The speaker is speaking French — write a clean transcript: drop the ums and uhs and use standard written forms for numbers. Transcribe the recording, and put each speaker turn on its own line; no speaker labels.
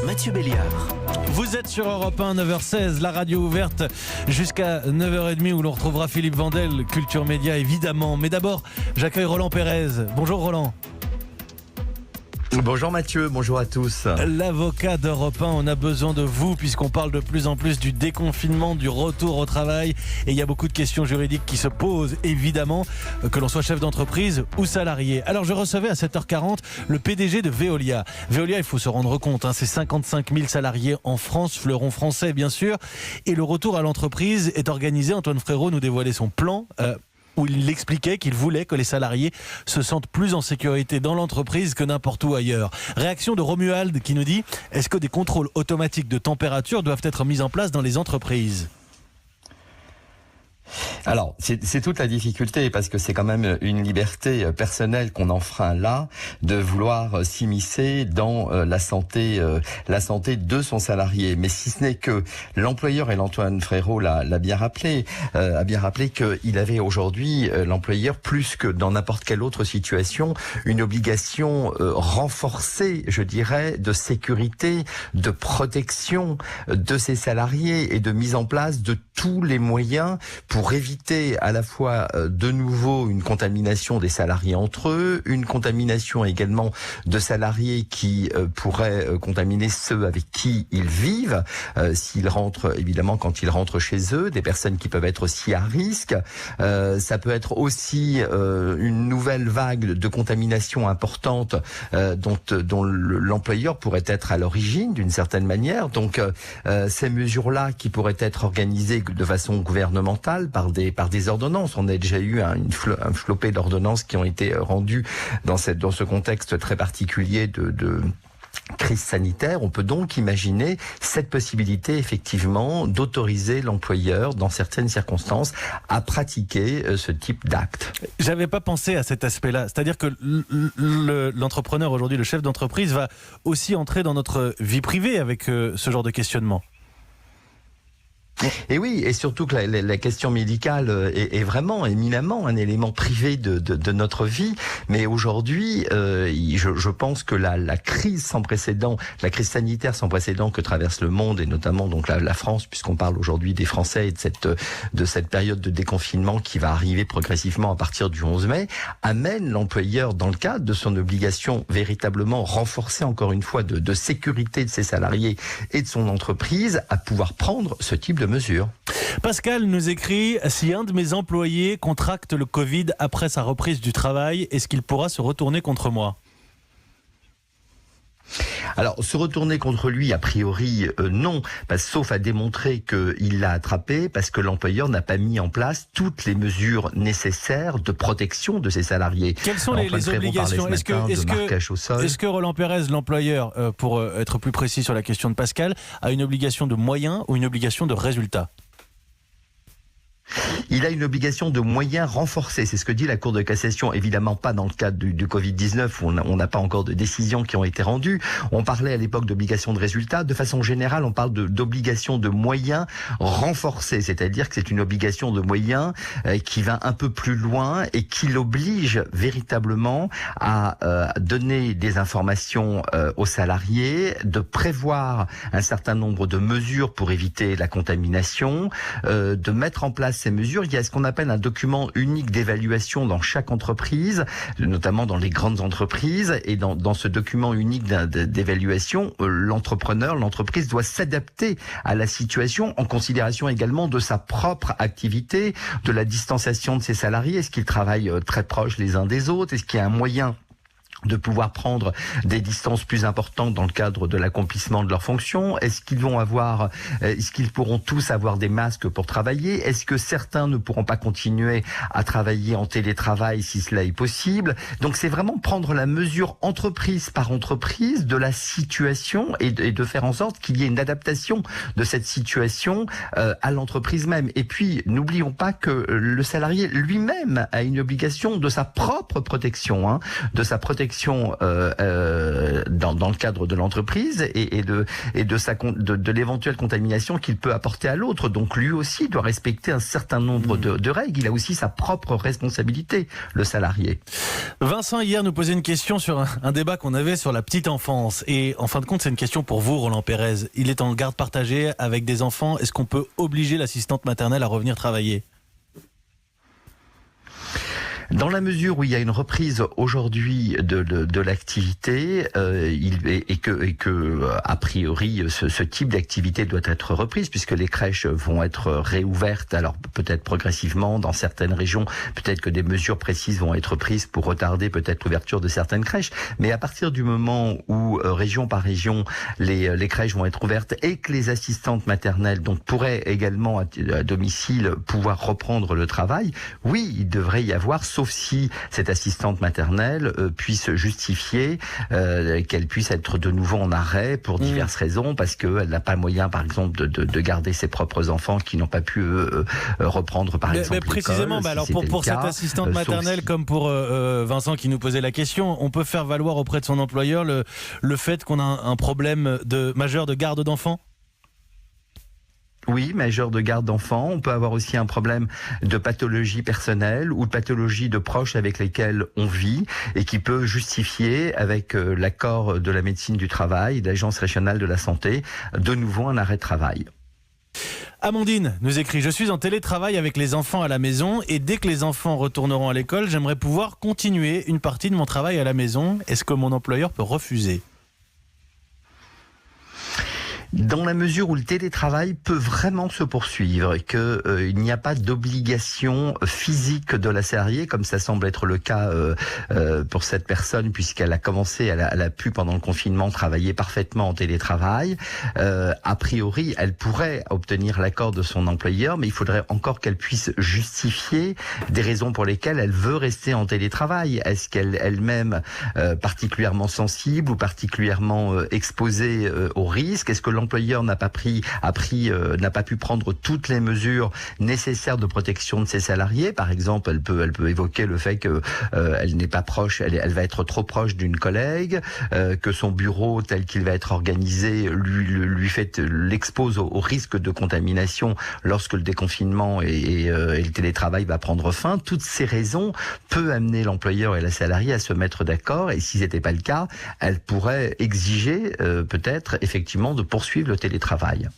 Mathieu Béliard.
Vous êtes sur Europe 1, 9h16, la radio ouverte jusqu'à 9h30 où l'on retrouvera Philippe Vandel, Culture Média évidemment. Mais d'abord, j'accueille Roland Pérez. Bonjour Roland.
Bonjour Mathieu, bonjour à tous.
L'avocat d'Europe 1, on a besoin de vous puisqu'on parle de plus en plus du déconfinement, du retour au travail. Et il y a beaucoup de questions juridiques qui se posent, évidemment, que l'on soit chef d'entreprise ou salarié. Alors je recevais à 7h40 le PDG de Veolia. Veolia, il faut se rendre compte, c'est 55 000 salariés en France, fleuron français bien sûr. Et le retour à l'entreprise est organisé. Antoine Frérot nous dévoilait son plan. Où il expliquait qu'il voulait que les salariés se sentent plus en sécurité dans l'entreprise que n'importe où ailleurs. Réaction de Romuald qui nous dit « Est-ce que des contrôles automatiques de température doivent être mis en place dans les entreprises ?»
Alors, c'est toute la difficulté parce que c'est quand même une liberté personnelle qu'on enfreint là de vouloir s'immiscer dans la santé de son salarié. Mais si ce n'est que l'employeur, et l'Antoine Frérot l'a bien rappelé, qu'il avait aujourd'hui, l'employeur, plus que dans n'importe quelle autre situation, une obligation renforcée, je dirais, de sécurité, de protection de ses salariés et de mise en place de tous les moyens pour éviter à la fois de nouveau une contamination des salariés entre eux, une contamination également de salariés qui pourraient contaminer ceux avec qui ils vivent, s'ils rentrent, évidemment quand ils rentrent chez eux, des personnes qui peuvent être aussi à risque. Ça peut être aussi une nouvelle vague de contamination importante dont l'employeur pourrait être à l'origine d'une certaine manière. Donc ces mesures-là qui pourraient être organisées de façon gouvernementale par des ordonnances. On a déjà eu un flopé d'ordonnances qui ont été rendues dans ce contexte très particulier de crise sanitaire. On peut donc imaginer cette possibilité effectivement d'autoriser l'employeur dans certaines circonstances à pratiquer ce type d'acte.
J'avais pas pensé à cet aspect-là. C'est-à-dire que l'entrepreneur aujourd'hui, le chef d'entreprise va aussi entrer dans notre vie privée avec ce genre de questionnement.
Et oui, et surtout que la question médicale est vraiment éminemment un élément privé de notre vie. Mais aujourd'hui, je pense que la crise sans précédent, la crise sanitaire sans précédent que traverse le monde et notamment donc la France, puisqu'on parle aujourd'hui des Français et de cette période de déconfinement qui va arriver progressivement à partir du 11 mai, amène l'employeur dans le cadre de son obligation véritablement renforcée encore une fois de sécurité de ses salariés et de son entreprise à pouvoir prendre ce type de mesures.
Pascal nous écrit « Si un de mes employés contracte le Covid après sa reprise du travail, est-ce qu'il pourra se retourner contre moi ?»
Alors, se retourner contre lui, a priori, non, sauf à démontrer qu'il l'a attrapé, parce que l'employeur n'a pas mis en place toutes les mesures nécessaires de protection de ses salariés.
Quelles sont les obligations ? Est-ce que Roland Pérez, l'employeur, pour être plus précis sur la question de Pascal, a une obligation de moyens ou une obligation de résultats ?
Il a une obligation de moyens renforcés, c'est ce que dit la Cour de cassation, évidemment pas dans le cadre du Covid-19 où on n'a pas encore de décisions qui ont été rendues. On parlait à l'époque d'obligation de résultats. De façon générale, on parle d'obligation de moyens renforcés, c'est-à-dire que c'est une obligation de moyens qui va un peu plus loin et qui l'oblige véritablement à donner des informations aux salariés, de prévoir un certain nombre de mesures pour éviter la contamination, de mettre en place ces mesures. Il y a ce qu'on appelle un document unique d'évaluation dans chaque entreprise, notamment dans les grandes entreprises. Et dans ce document unique d'évaluation, l'entreprise doit s'adapter à la situation en considération également de sa propre activité, de la distanciation de ses salariés. Est-ce qu'ils travaillent très proches les uns des autres ? Est-ce qu'il y a un moyen de pouvoir prendre des distances plus importantes dans le cadre de l'accomplissement de leurs fonctions? Est-ce qu'ils pourront tous avoir des masques pour travailler? Est-ce que certains ne pourront pas continuer à travailler en télétravail si cela est possible? Donc c'est vraiment prendre la mesure entreprise par entreprise de la situation et de faire en sorte qu'il y ait une adaptation de cette situation à l'entreprise même. Et puis n'oublions pas que le salarié lui-même a une obligation de sa propre protection, de sa protection protection dans le cadre de l'entreprise et de l'éventuelle contamination qu'il peut apporter à l'autre. Donc lui aussi doit respecter un certain nombre de règles. Il a aussi sa propre responsabilité, le salarié.
Vincent, hier, nous posait une question sur un débat qu'on avait sur la petite enfance. Et en fin de compte, c'est une question pour vous, Roland Pérez. Il est en garde partagée avec des enfants. Est-ce qu'on peut obliger l'assistante maternelle à revenir travailler ?
Dans la mesure où il y a une reprise aujourd'hui de l'activité, et que a priori ce type d'activité doit être reprise puisque les crèches vont être réouvertes, alors peut-être progressivement dans certaines régions, peut-être que des mesures précises vont être prises pour retarder peut-être l'ouverture de certaines crèches, mais à partir du moment où région par région les crèches vont être ouvertes et que les assistantes maternelles donc pourraient également à domicile pouvoir reprendre le travail, oui, il devrait y avoir, sauf si cette assistante maternelle puisse justifier qu'elle puisse être de nouveau en arrêt pour diverses raisons, parce qu'elle n'a pas moyen, par exemple, de garder ses propres enfants qui n'ont pas pu reprendre, par exemple, l'école.
Précisément, si alors pour cette assistante maternelle, comme pour Vincent qui nous posait la question, on peut faire valoir auprès de son employeur le fait qu'on a un problème majeur de garde d'enfants ?
Oui, majeur de garde d'enfants. On peut avoir aussi un problème de pathologie personnelle ou de pathologie de proches avec lesquels on vit et qui peut justifier, avec l'accord de la médecine du travail, de l'Agence régionale de la santé, de nouveau un arrêt de travail.
Amandine nous écrit: je suis en télétravail avec les enfants à la maison et dès que les enfants retourneront à l'école, j'aimerais pouvoir continuer une partie de mon travail à la maison. Est-ce que mon employeur peut refuser ?
Dans la mesure où le télétravail peut vraiment se poursuivre et qu'il n'y a pas d'obligation physique de la salariée, comme ça semble être le cas pour cette personne, puisqu'elle a commencé, elle a pu pendant le confinement travailler parfaitement en télétravail. A priori, elle pourrait obtenir l'accord de son employeur, mais il faudrait encore qu'elle puisse justifier des raisons pour lesquelles elle veut rester en télétravail. Est-ce qu'elle elle-même particulièrement sensible ou particulièrement exposée au risque ? Est-ce que l'employeur n'a pas pu prendre toutes les mesures nécessaires de protection de ses salariés? Par exemple, elle peut évoquer le fait que elle n'est pas proche, elle va être trop proche d'une collègue, que son bureau tel qu'il va être organisé l'expose au risque de contamination lorsque le déconfinement et le télétravail va prendre fin. Toutes ces raisons peuvent amener l'employeur et la salariée à se mettre d'accord, et si c'était pas le cas, elle pourrait exiger peut-être effectivement de poursuivre le télétravail.